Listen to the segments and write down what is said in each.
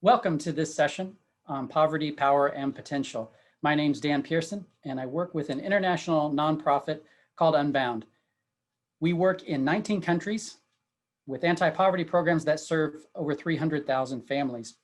Welcome to this session on poverty, power, and potential. My name's Dan Pearson, and I work with an international nonprofit called Unbound. We work in 19 countries with anti-poverty programs that serve over 300,000 families.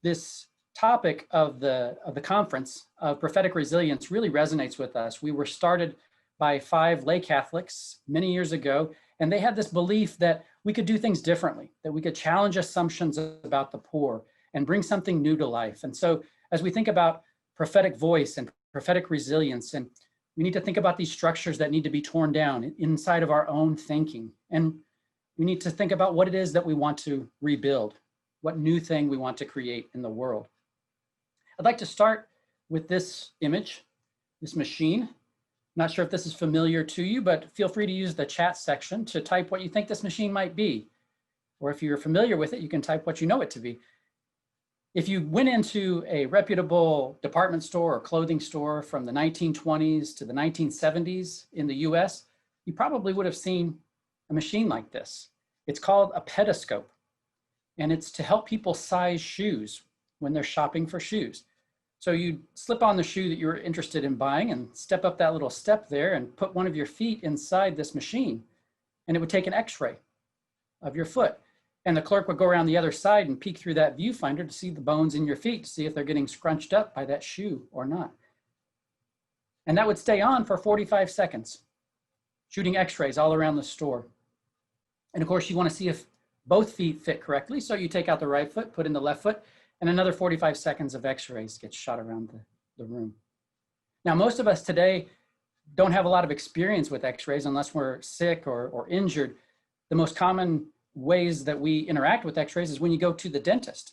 This topic of the conference of prophetic resilience really resonates with us. We were started by 5 lay Catholics many years ago, and they had this belief that we could do things differently, that we could challenge assumptions about the poor and bring something new to life. And so as we think about prophetic voice and prophetic resilience, and we need to think about these structures that need to be torn down inside of our own thinking. And we need to think about what it is that we want to rebuild, what new thing we want to create in the world. I'd like to start with this image, this machine. Not sure if this is familiar to you, but feel free to use the chat section to type what you think this machine might be. Or if you're familiar with it, you can type what you know it to be. If you went into a reputable department store or clothing store from the 1920s to the 1970s in the US, you probably would have seen a machine like this. It's called a Pediscope, and it's to help people size shoes when they're shopping for shoes. So you slip on the shoe that you're interested in buying and step up that little step there and put one of your feet inside this machine, and it would take an x-ray of your foot. And the clerk would go around the other side and peek through that viewfinder to see the bones in your feet, to see if they're getting scrunched up by that shoe or not. And that would stay on for 45 seconds, shooting x-rays all around the store. And of course, you want to see if both feet fit correctly. So you take out the right foot, put in the left foot, and another 45 seconds of x-rays get shot around the room. Now, most of us today don't have a lot of experience with x-rays unless we're sick or injured. The most common ways that we interact with x-rays is when you go to the dentist.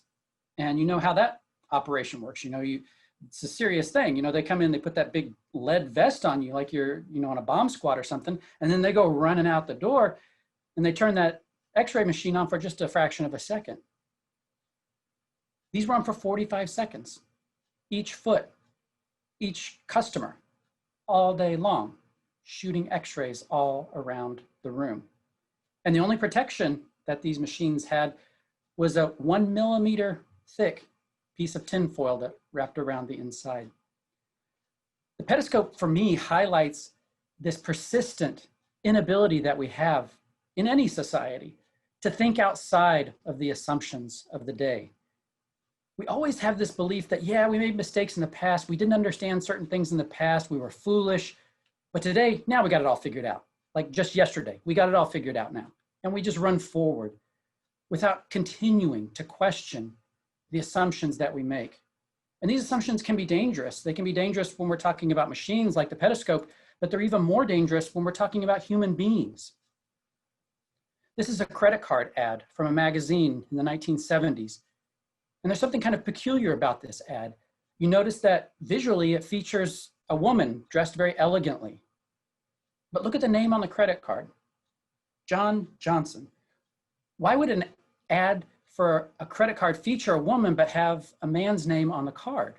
And you know how that operation works. It's a serious thing. They come in, they put that big lead vest on you like you're on a bomb squad or something, and then they go running out the door and they turn that x-ray machine on for just a fraction of a second. These run for 45 seconds, each foot, each customer, all day long, shooting x-rays all around the room. And the only protection that these machines had was a 1 millimeter thick piece of tinfoil that wrapped around the inside. The Pediscope, for me, highlights this persistent inability that we have in any society to think outside of the assumptions of the day. We always have this belief that, yeah, we made mistakes in the past. We didn't understand certain things in the past. We were foolish. But today, now we got it all figured out. Like just yesterday, we got it all figured out now. And we just run forward without continuing to question the assumptions that we make. And these assumptions can be dangerous. They can be dangerous when we're talking about machines like the Pediscope, but they're even more dangerous when we're talking about human beings. This is a credit card ad from a magazine in the 1970s. And there's something kind of peculiar about this ad. You notice that visually it features a woman dressed very elegantly. But look at the name on the credit card, John Johnson. Why would an ad for a credit card feature a woman but have a man's name on the card?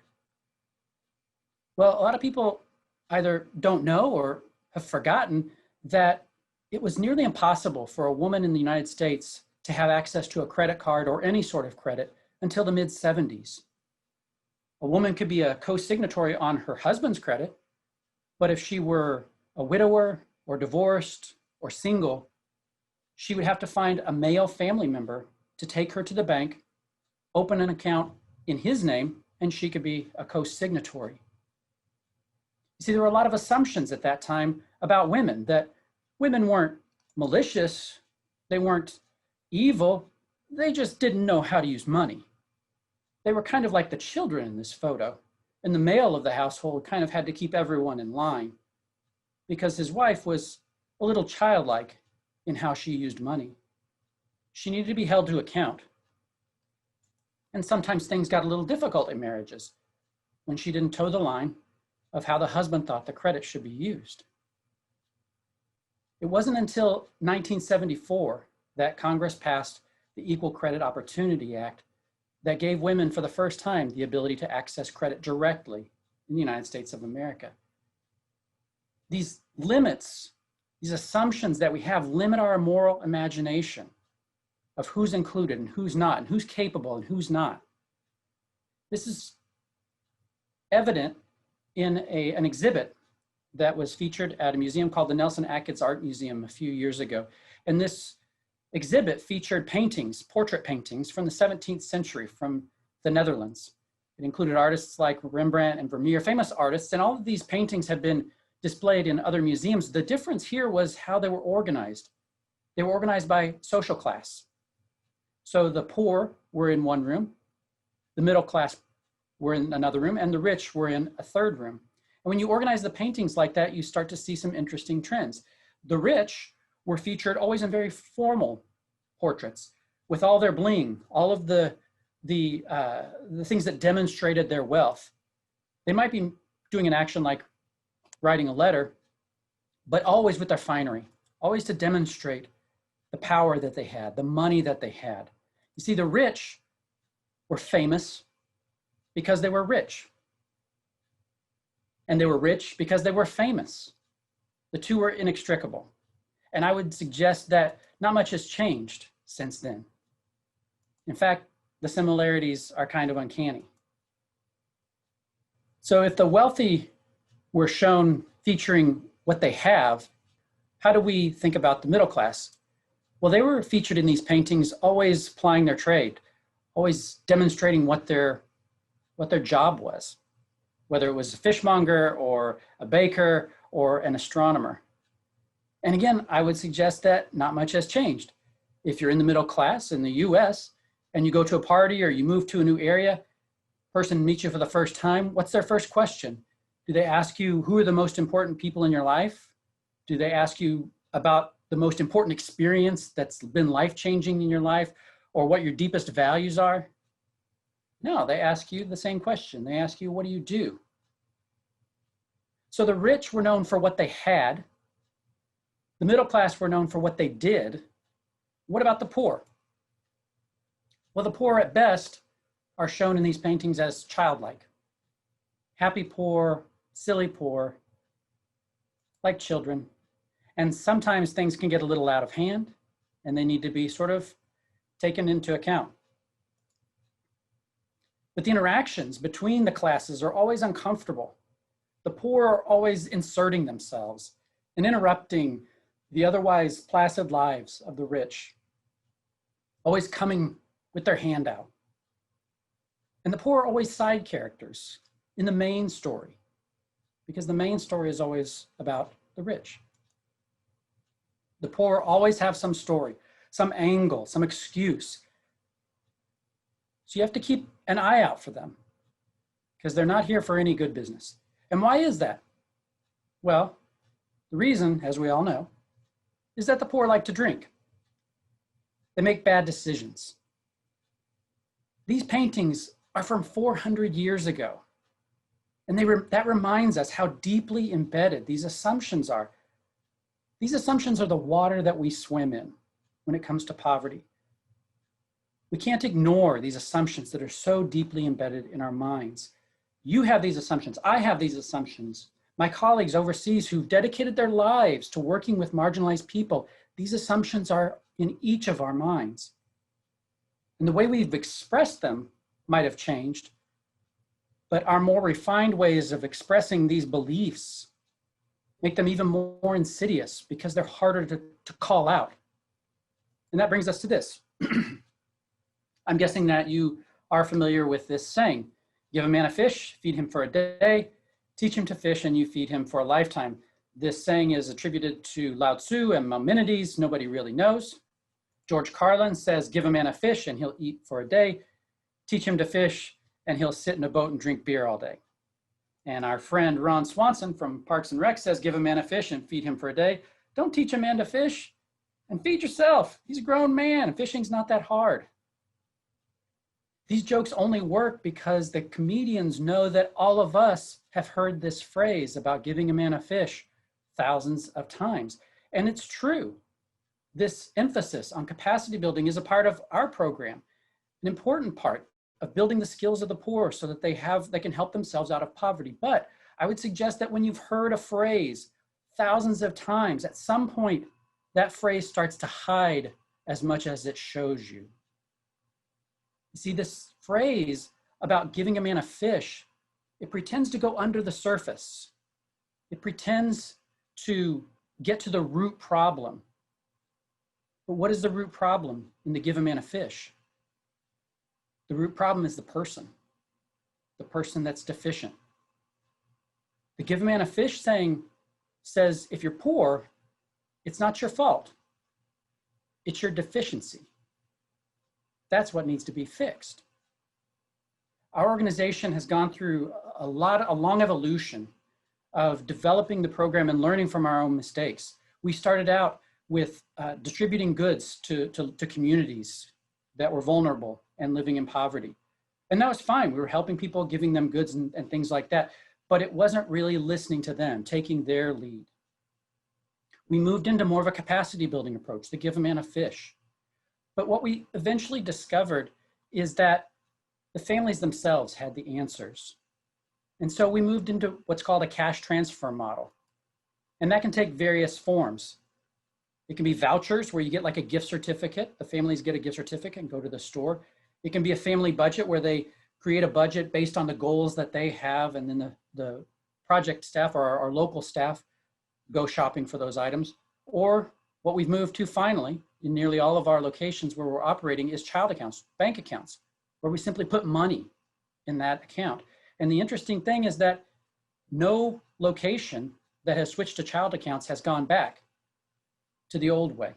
Well, a lot of people either don't know or have forgotten that it was nearly impossible for a woman in the United States to have access to a credit card or any sort of credit until the mid-70s. A woman could be a co-signatory on her husband's credit, but if she were a widower or divorced or single, she would have to find a male family member to take her to the bank, open an account in his name, and she could be a co-signatory. You see, there were a lot of assumptions at that time about women, that women weren't malicious, they weren't evil, they just didn't know how to use money. They were kind of like the children in this photo, and the male of the household kind of had to keep everyone in line because his wife was a little childlike in how she used money. She needed to be held to account. And sometimes things got a little difficult in marriages when she didn't toe the line of how the husband thought the credit should be used. It wasn't until 1974 that Congress passed the Equal Credit Opportunity Act that gave women for the first time the ability to access credit directly in the United States of America. These limits, these assumptions that we have limit our moral imagination. of who's included and who's not, and who's capable and who's not. This is evident in an exhibit that was featured at a museum called the Nelson Atkins Art Museum a few years ago. And this exhibit featured paintings, portrait paintings from the 17th century from the Netherlands. It included artists like Rembrandt and Vermeer, famous artists, and all of these paintings have been displayed in other museums. The difference here was how they were organized. They were organized by social class. So the poor were in one room, the middle class were in another room, and the rich were in a third room. And when you organize the paintings like that, you start to see some interesting trends. The rich were featured always in very formal portraits with all their bling, all of the things that demonstrated their wealth. They might be doing an action like writing a letter, but always with their finery, always to demonstrate the power that they had, the money that they had. You see, the rich were famous because they were rich. And they were rich because they were famous. The two were inextricable. And I would suggest that not much has changed since then. In fact, the similarities are kind of uncanny. So if the wealthy were shown featuring what they have, how do we think about the middle class? Well, they were featured in these paintings, always plying their trade, always demonstrating what their job was, whether it was a fishmonger or a baker or an astronomer. And again, I would suggest that not much has changed. If you're in the middle class in the US and you go to a party or you move to a new area, person meets you for the first time, what's their first question? Do they ask you who are the most important people in your life? Do they ask you about the most important experience that's been life-changing in your life, or what your deepest values are? No, they ask you the same question. They ask you, what do you do? So the rich were known for what they had. The middle class were known for what they did. What about the poor? Well, the poor at best are shown in these paintings as childlike. Happy poor, silly poor, like children. And sometimes things can get a little out of hand and they need to be sort of taken into account. But the interactions between the classes are always uncomfortable. The poor are always inserting themselves and interrupting the otherwise placid lives of the rich, always coming with their hand out. And the poor are always side characters in the main story, because the main story is always about the rich. The poor always have some story, some angle, some excuse. So you have to keep an eye out for them because they're not here for any good business. And why is that? Well, the reason, as we all know, is that the poor like to drink. They make bad decisions. These paintings are from 400 years ago. And that reminds us how deeply embedded these assumptions are. These assumptions are the water that we swim in when it comes to poverty. We can't ignore these assumptions that are so deeply embedded in our minds. You have these assumptions. I have these assumptions. My colleagues overseas who've dedicated their lives to working with marginalized people, these assumptions are in each of our minds. And the way we've expressed them might have changed, but our more refined ways of expressing these beliefs make them even more insidious because they're harder to call out. And that brings us to this. I'm guessing that you are familiar with this saying: give a man a fish, feed him for a day, teach him to fish, and you feed him for a lifetime. This saying is attributed to Lao Tzu and Maimonides. Nobody really knows. George Carlin says, give a man a fish and he'll eat for a day, teach him to fish, and he'll sit in a boat and drink beer all day. And our friend Ron Swanson from Parks and Rec says, give a man a fish and feed him for a day. Don't teach a man to fish and feed yourself. He's a grown man. Fishing's not that hard. These jokes only work because the comedians know that all of us have heard this phrase about giving a man a fish thousands of times. And it's true. This emphasis on capacity building is a part of our program, an important part of building the skills of the poor so that they can help themselves out of poverty. But I would suggest that when you've heard a phrase thousands of times, at some point that phrase starts to hide as much as it shows you. You see, this phrase about giving a man a fish, it pretends to go under the surface. It pretends to get to the root problem. But what is the root problem in the give a man a fish? The root problem is the person that's deficient. The give a man a fish saying says, if you're poor, it's not your fault. It's your deficiency. That's what needs to be fixed. Our organization has gone through a long evolution of developing the program and learning from our own mistakes. We started out with distributing goods to communities that were vulnerable and living in poverty. And that was fine. We were helping people, giving them goods and things like that, but it wasn't really listening to them, taking their lead. We moved into more of a capacity building approach to give a man a fish. But what we eventually discovered is that the families themselves had the answers. And so we moved into what's called a cash transfer model. And that can take various forms. It can be vouchers where you get like a gift certificate. The families get a gift certificate and go to the store. It can be a family budget where they create a budget based on the goals that they have, and then the project staff or our local staff go shopping for those items. Or what we've moved to finally in nearly all of our locations where we're operating is child accounts, bank accounts, where we simply put money in that account. And the interesting thing is that no location that has switched to child accounts has gone back to the old way.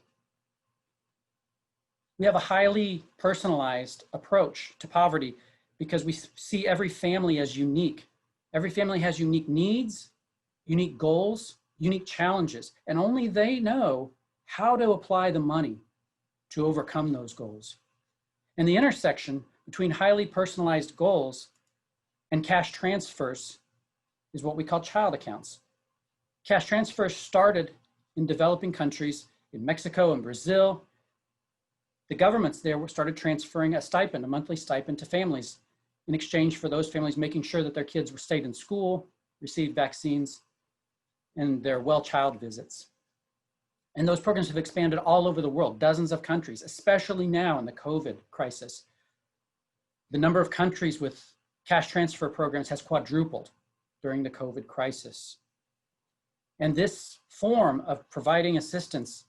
We have a highly personalized approach to poverty because we see every family as unique. Every family has unique needs, unique goals, unique challenges, and only they know how to apply the money to overcome those goals. And the intersection between highly personalized goals and cash transfers is what we call child accounts. Cash transfers started in developing countries, in Mexico and Brazil. The governments there started transferring a stipend, a monthly stipend to families in exchange for those families making sure that their kids were stayed in school, received vaccines, and their well child visits. And those programs have expanded all over the world, dozens of countries, especially now in the COVID crisis. The number of countries with cash transfer programs has quadrupled during the COVID crisis. And this form of providing assistance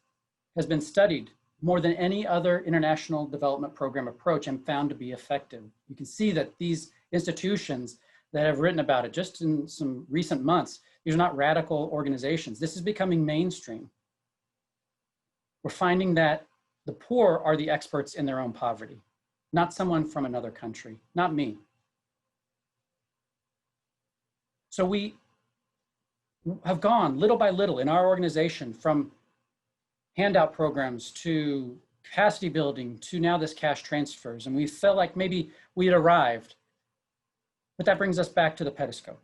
has been studied more than any other international development program approach and found to be effective. You can see that these institutions that have written about it just in some recent months, these are not radical organizations. This is becoming mainstream. We're finding that the poor are the experts in their own poverty, not someone from another country, not me. So we have gone little by little in our organization from handout programs to capacity building to now this cash transfers. And we felt like maybe we had arrived. But that brings us back to the Pediscope.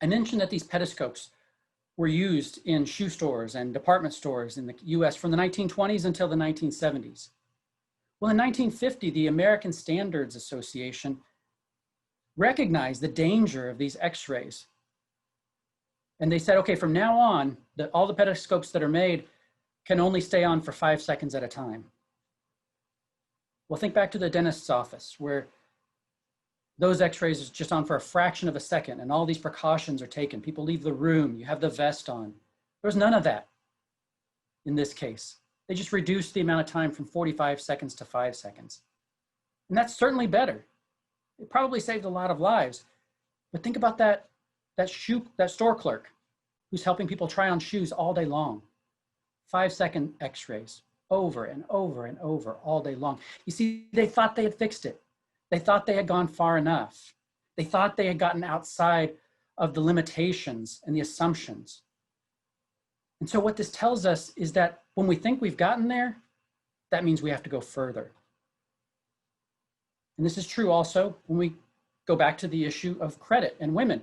I mentioned that these Pediscopes were used in shoe stores and department stores in the US from the 1920s until the 1970s. Well, in 1950, the American Standards Association recognized the danger of these X-rays. And they said, okay, from now on, all the Pediscopes that are made can only stay on for 5 seconds at a time. Well, think back to the dentist's office where those X-rays is just on for a fraction of a second and all these precautions are taken. People leave the room, you have the vest on. There's none of that in this case. They just reduced the amount of time from 45 seconds to 5 seconds. And that's certainly better. It probably saved a lot of lives. But think about that store clerk who's helping people try on shoes all day long. 5-second X-rays over and over and over all day long. You see, they thought they had fixed it. They thought they had gone far enough. They thought they had gotten outside of the limitations and the assumptions. And so what this tells us is that when we think we've gotten there, that means we have to go further. And this is true also when we go back to the issue of credit and women.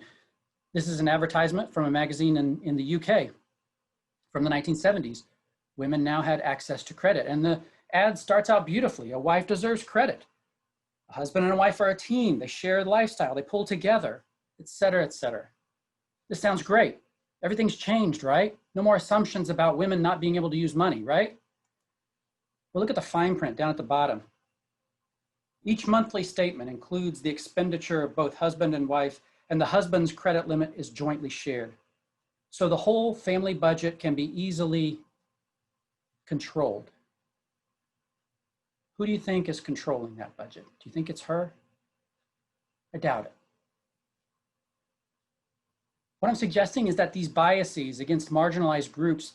This is an advertisement from a magazine in the UK from the 1970s. Women now had access to credit. And the ad starts out beautifully. A wife deserves credit. A husband and a wife are a team. They share the lifestyle. They pull together, et cetera, et cetera. This sounds great. Everything's changed, right? No more assumptions about women not being able to use money, right? Well, look at the fine print down at the bottom. Each monthly statement includes the expenditure of both husband and wife, and the husband's credit limit is jointly shared. So the whole family budget can be easily controlled. Who do you think is controlling that budget? Do you think it's her? I doubt it. What I'm suggesting is that these biases against marginalized groups,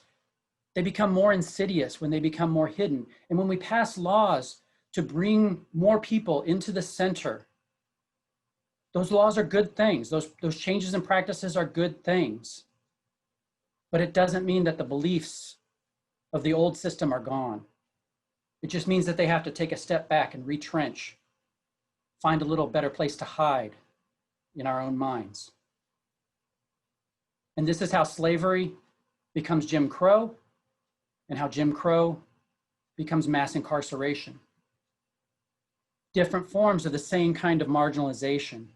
they become more insidious when they become more hidden. And when we pass laws to bring more people into the center, those laws are good things. Those changes in practices are good things. But it doesn't mean that the beliefs of the old system are gone. It just means that they have to take a step back and retrench, find a little better place to hide in our own minds. And this is how slavery becomes Jim Crow, and how Jim Crow becomes mass incarceration. Different forms of the same kind of marginalization,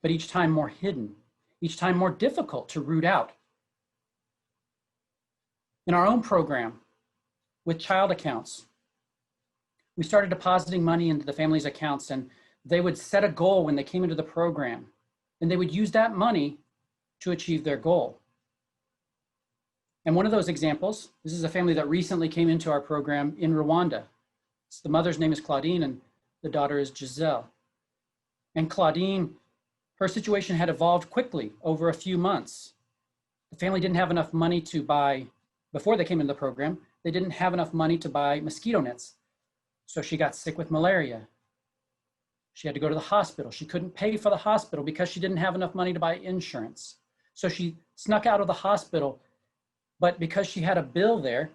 but each time more hidden, each time more difficult to root out. In our own program with child accounts, we started depositing money into the family's accounts, and they would set a goal when they came into the program, and they would use that money to achieve their goal. And one of those examples, this is a family that recently came into our program in Rwanda. The mother's name is Claudine and the daughter is Giselle. And Claudine, her situation had evolved quickly over a few months. The family didn't have enough money to buy, before they came into the program, they didn't have enough money to buy mosquito nets. So she got sick with malaria. She had to go to the hospital. She couldn't pay for the hospital because she didn't have enough money to buy insurance. So she snuck out of the hospital, but because she had a bill there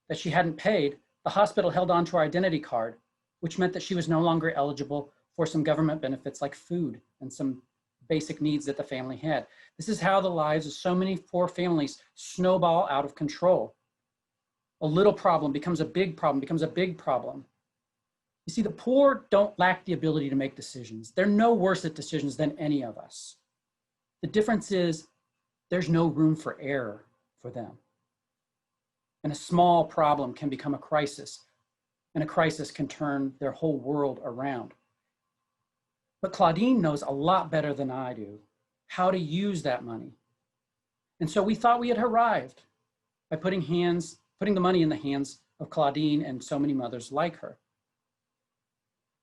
that she hadn't paid, the hospital held on to her identity card, which meant that she was no longer eligible for some government benefits like food and some basic needs that the family had. This is how the lives of so many poor families snowball out of control. A little problem becomes a big problem, becomes a big problem. You see, the poor don't lack the ability to make decisions. They're no worse at decisions than any of us. The difference is there's no room for error for them. And a small problem can become a crisis, and a crisis can turn their whole world around. But Claudine knows a lot better than I do how to use that money. And so we thought we had arrived by putting the money in the hands of Claudine and so many mothers like her.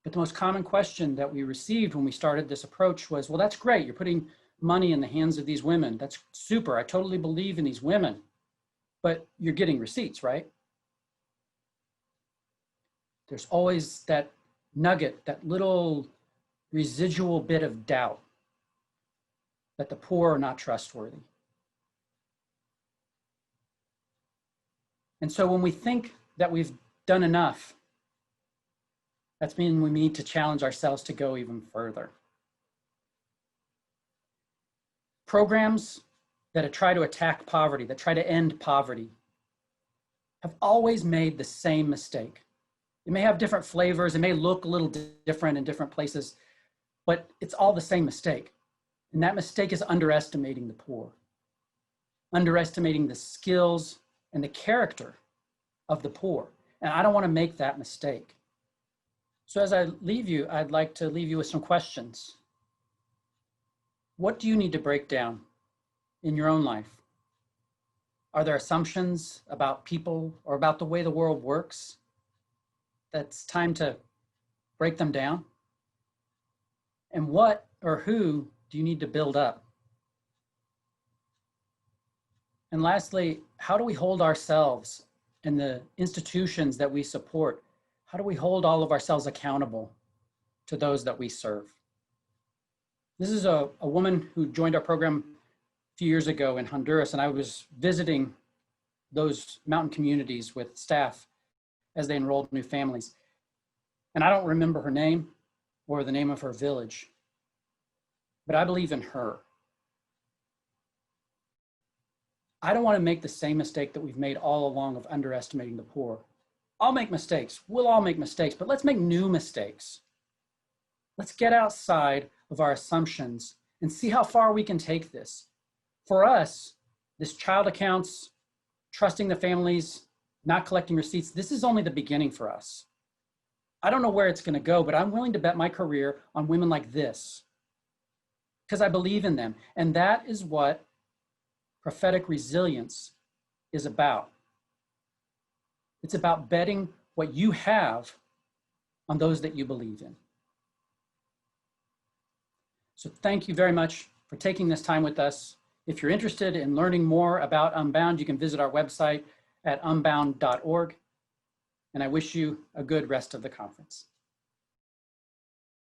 But the most common question that we received when we started this approach was, well, that's great. You're putting money in the hands of these women. That's super. I totally believe in these women. But you're getting receipts, right? There's always that nugget, that little residual bit of doubt that the poor are not trustworthy. And so when we think that we've done enough, that's meaning we need to challenge ourselves to go even further. Programs that try to attack poverty, that try to end poverty, have always made the same mistake. It may have different flavors, it may look a little different in different places, but it's all the same mistake. And that mistake is underestimating the poor, underestimating the skills and the character of the poor. And I don't want to make that mistake. So as I leave you, I'd like to leave you with some questions. What do you need to break down in your own life? Are there assumptions about people or about the way the world works that's time to break them down? And what or who do you need to build up? And lastly, how do we hold ourselves and the institutions that we support? How do we hold all of ourselves accountable to those that we serve? This is a woman who joined our program a few years ago in Honduras, and I was visiting those mountain communities with staff as they enrolled new families. And I don't remember her name or the name of her village, but I believe in her. I don't want to make the same mistake that we've made all along of underestimating the poor. I'll make mistakes, we'll all make mistakes, but let's make new mistakes. Let's get outside of our assumptions and see how far we can take this. For us, this child accounts, trusting the families not collecting receipts, this is only the beginning for us. I don't know where it's going to go, but I'm willing to bet my career on women like this because I believe in them. And that is what prophetic resilience is about. It's about betting what you have on those that you believe in. So thank you very much for taking this time with us. If you're interested in learning more about Unbound, you can visit our website at unbound.org. And I wish you a good rest of the conference.